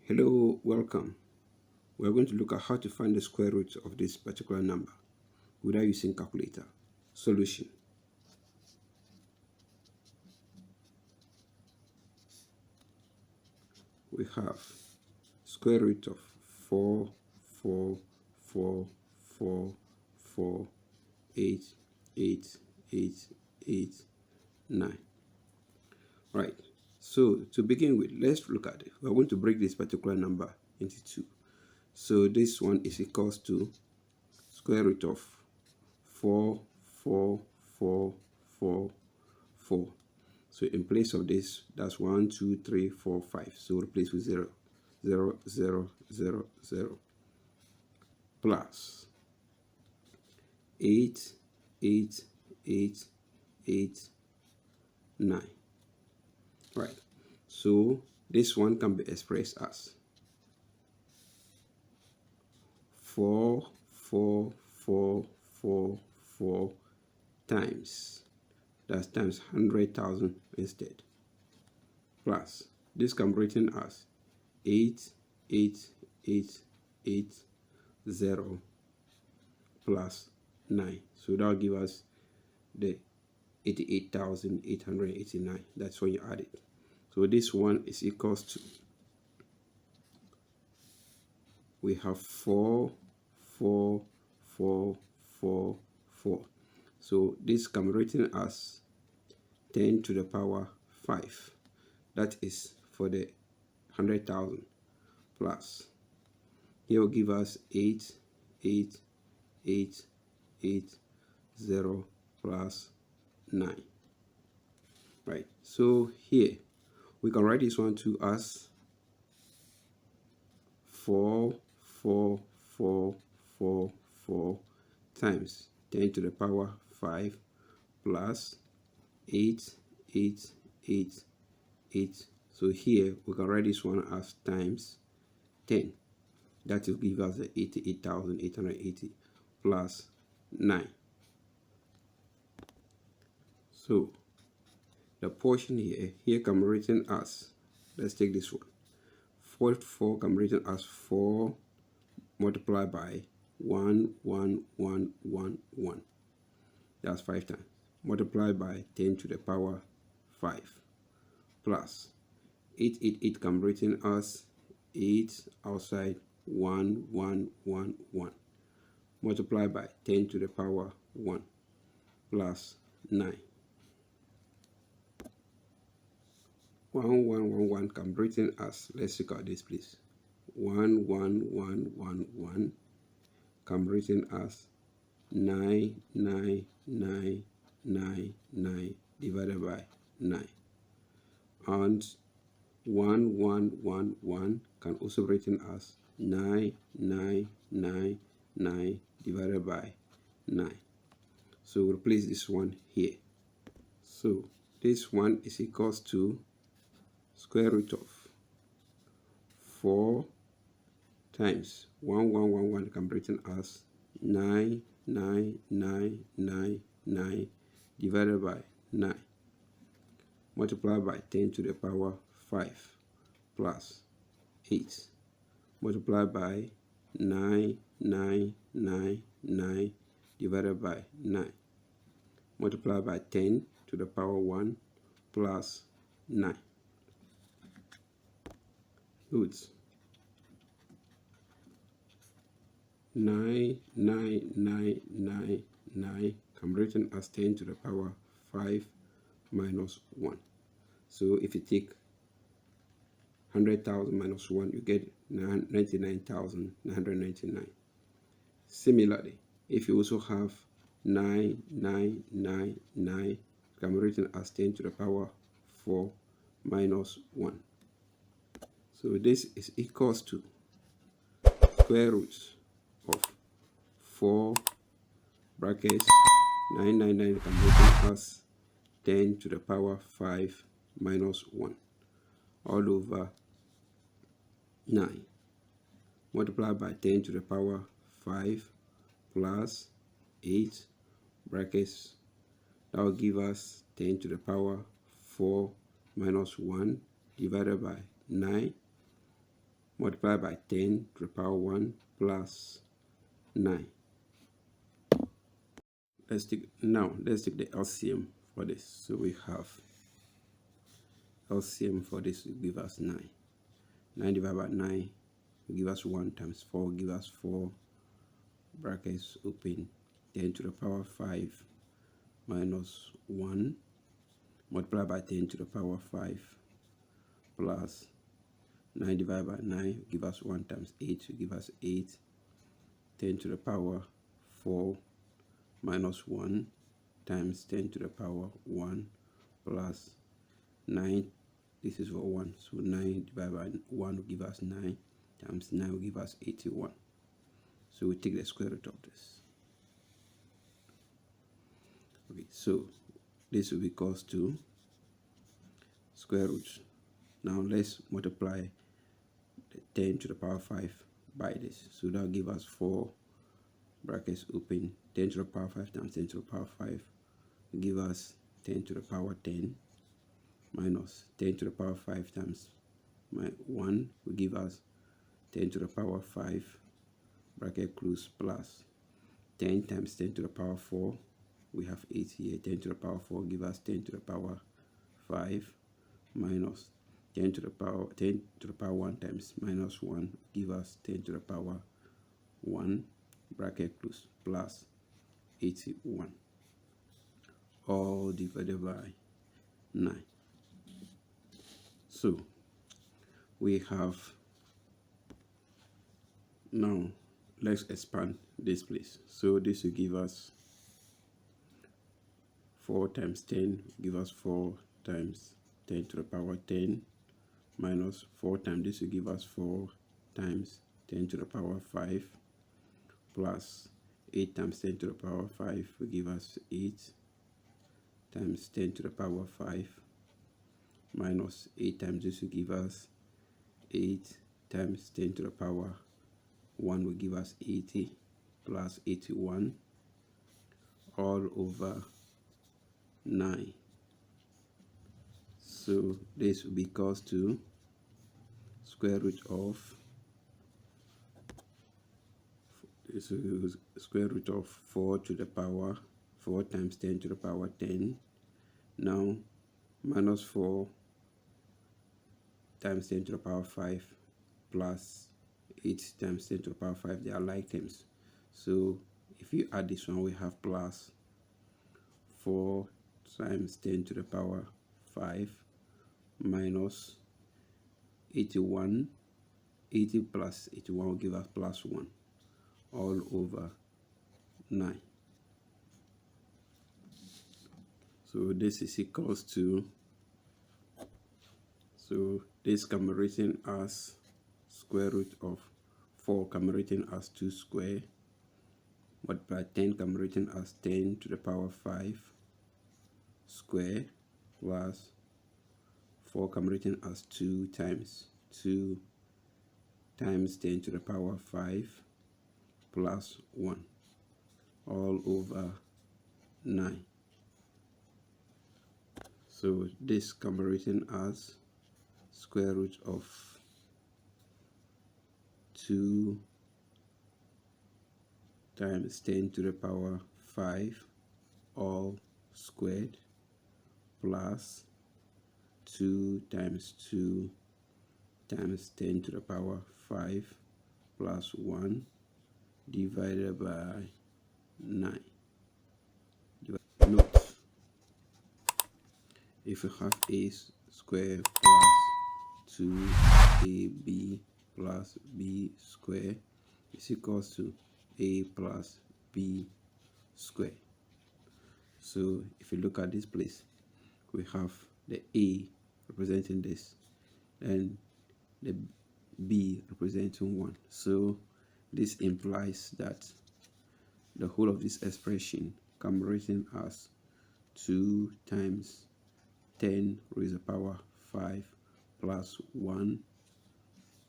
Hello, welcome. We're going to look at how to find the square root of this particular number without using calculator. Solution. We have square root of 4, 4, 4, 4, 4, 8, 8, 8, 8, 9. Right. So to begin with, let's look at it. We're going to break this particular number into two. So this one is equals to square root of 4, 4, 4, 4, 4. So in place of this, that's 1, 2, 3, 4, 5. So replace with 0, 0, 0, 0, 0. Plus 8, 8, 8, 8, 9. Right. So this one can be expressed as 4, 4, 4, 4, 4 times. That's times 100,000 instead. Plus, this can be written as 8, 8, 8, 8, 0 plus 9. So that will give us the 88,889. That's when you add it. So this one is equals to, we have 4, 4, 4, 4, 4. So this can be written as 10 to the power 5. That is for the 100,000 plus. Here will give us 8, 8, 8, 8, 0 plus 9. Right. So here we can write this one to as 4, 4, 4, 4, 4 times 10 to the power 5 plus 8, 8, 8, 8. So here we can write this one as times 10. That will give us the 88,880 plus 9. So the portion here can be written as, let's take this one. 44 can be written as 4 multiplied by 1, 1, 1, 1, 1. That's 5 times. Multiplied by 10 to the power 5 plus 888 can be written as 8 outside 1, 1, 1, 1. Multiplied by 10 to the power 1 plus 9. 1, 1, 1, 1 can be written as, let's look at this please. 1, 1, 1, 1, 1 can be written as 9, 9, 9, 9, 9 divided by 9. And 1, 1, 1, 1 can also be written as 9, 9, 9, 9 divided by 9. So we'll replace this one here. So this one is equals to square root of 4 times 1, 1, 1, 1 can be written as 9, 9, 9, 9, 9 divided by 9. Multiplied by 10 to the power 5 plus 8. Multiplied by 9, 9, 9, 9 divided by 9. Multiplied by 10 to the power 1 plus 9. Good. 9, 9, 9, 9, 9 can be written as 10 to the power 5 minus 1. So if you take 100,000 minus 1, you get 99,999. Similarly, if you also have 9, 9, 9, 9, it can be written as 10 to the power 4 minus 1. So this is equals to square root of 4 brackets 999 can be written as 10 to the power 5 minus 1 all over 9 multiplied by 10 to the power 5 plus 8 brackets. That will give us 10 to the power 4 minus 1 divided by 9 multiplied by 10 to the power 1 plus 9. Let's take the LCM for this. So we have LCM for this will give us 9. 9 divided by 9 will give us 1 times 4 will give us 4, brackets open, 10 to the power 5 minus 1 multiplied by 10 to the power 5 plus 9 divided by 9 will give us 1 times 8 will give us 8, 10 to the power 4 minus 1 times 10 to the power 1 plus 9, this is for 1, so 9 divided by 1 will give us 9 times 9 will give us 81. So we take the square root of this. Okay, so this will be equals to square root. Now let's multiply the 10 to the power 5 by this. So that will give us 4, brackets open, 10 to the power 5 times 10 to the power 5 will give us 10 to the power 10 minus 10 to the power 5 times 1 will give us 10 to the power 5, bracket close, plus 10 times 10 to the power 4, we have 8 here, 10 to the power 4 give us 10 to the power 5 minus 10 to the power 1 times minus 1 give us 10 to the power 1, bracket close, plus 81, all divided by 9. So we have, now let's expand this place. So this will give us 4 times 10 give us 4 times 10 to the power 10 minus 4 times this will give us 4 times 10 to the power 5 plus 8 times 10 to the power 5 will give us 8 times 10 to the power 5 minus 8 times this will give us 8 times 10 to the power 1 will give us 80 plus 81 all over 9. So this will be equals to square root of square root of 4 to the power 4 times 10 to the power 10. Now minus 4 times 10 to the power 5 plus 8 times 10 to the power 5, they are like terms. So if you add this one, we have plus 4 times 10 to the power 5 minus 81. 80 plus 81 will give us plus 1 all over 9. So this is equals to, so this can be written as square root of 4 can be written as 2 square, but by 10 can be written as 10 to the power 5 square plus 4 can be written as 2 times 2 times 10 to the power 5 plus 1 all over 9. So this can be written as square root of 2 times 10 to the power 5 all squared plus 2 times 2 times 10 to the power 5 plus 1 divided by 9. Note, if you have a square plus 2ab plus b square is equals to a plus b square. So if you look at this place, we have the a representing this and the b representing 1. So this implies that the whole of this expression can be written as 2 times 10 raised to the power 5 plus 1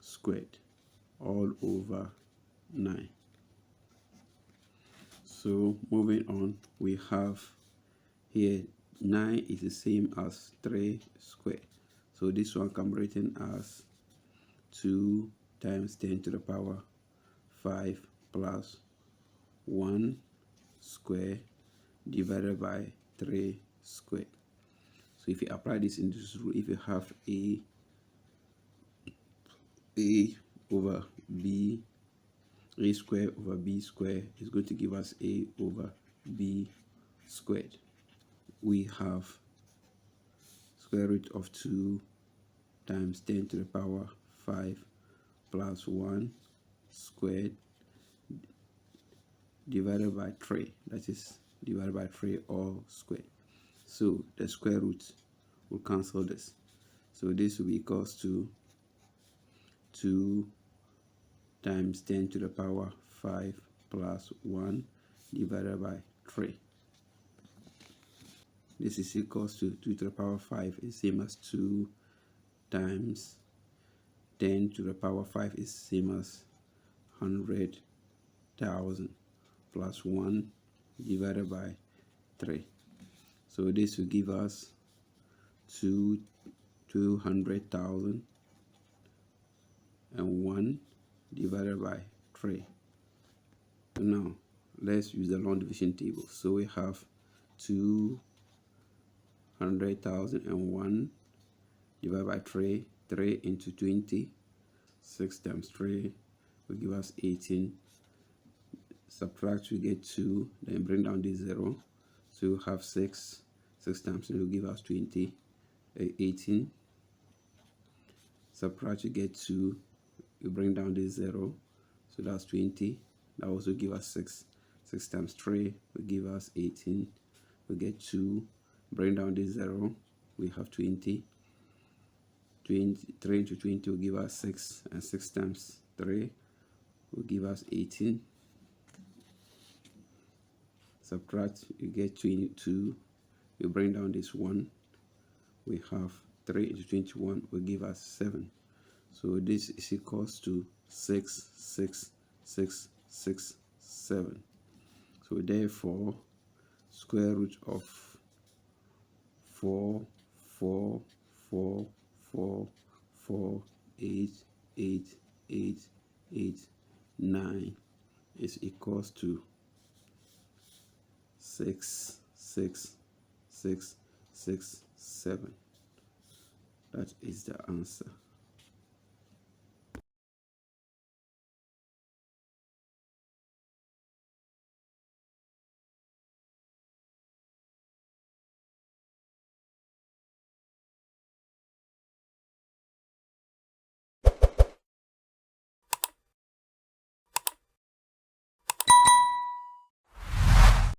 squared all over 9. So moving on, we have here 9 is the same as 3 squared. So this one can be written as 2 times 10 to the power 5 plus 1 square divided by 3 squared. So if you apply this in this rule, if you have a over b, a square over b square is going to give us a over b squared. We have square root of 2 times 10 to the power 5 plus 1 squared divided by 3, that is divided by 3 all squared. So the square root will cancel this. So this will be equals to 2 times 10 to the power 5 plus 1 divided by 3. This is equals to 2 to the power 5 is same as 2 times 10 to the power 5 is same as 100,000 plus 1 divided by 3. So this will give us 200,000 and 1 divided by 3. Now let's use the long division table. So we have 200,000 and 1 divided by 3. 3 into 20, 6 times 3 will give us 18. Subtract, we get 2, then bring down this 0. So we have 6. 6 times 3 will give us 20, 18. Subtract, you get 2. You bring down this 0. So that's 20. That also give us 6. 6 times 3 will give us 18. We get 2. Bring down this 0. We have 20. 3 into 20 will give us 6. And 6 times 3 will give us 18. Subtract, you get 22. You bring down this 1. We have 3 into 21 will give us 7. So this is equals to 6, 6, 6, 6, 7. So therefore, square root of 4, 4, 4, 4, 4, 8, 8, 8, 8, 9 is equals to 6, 6, 6, 6, 7. That is the answer.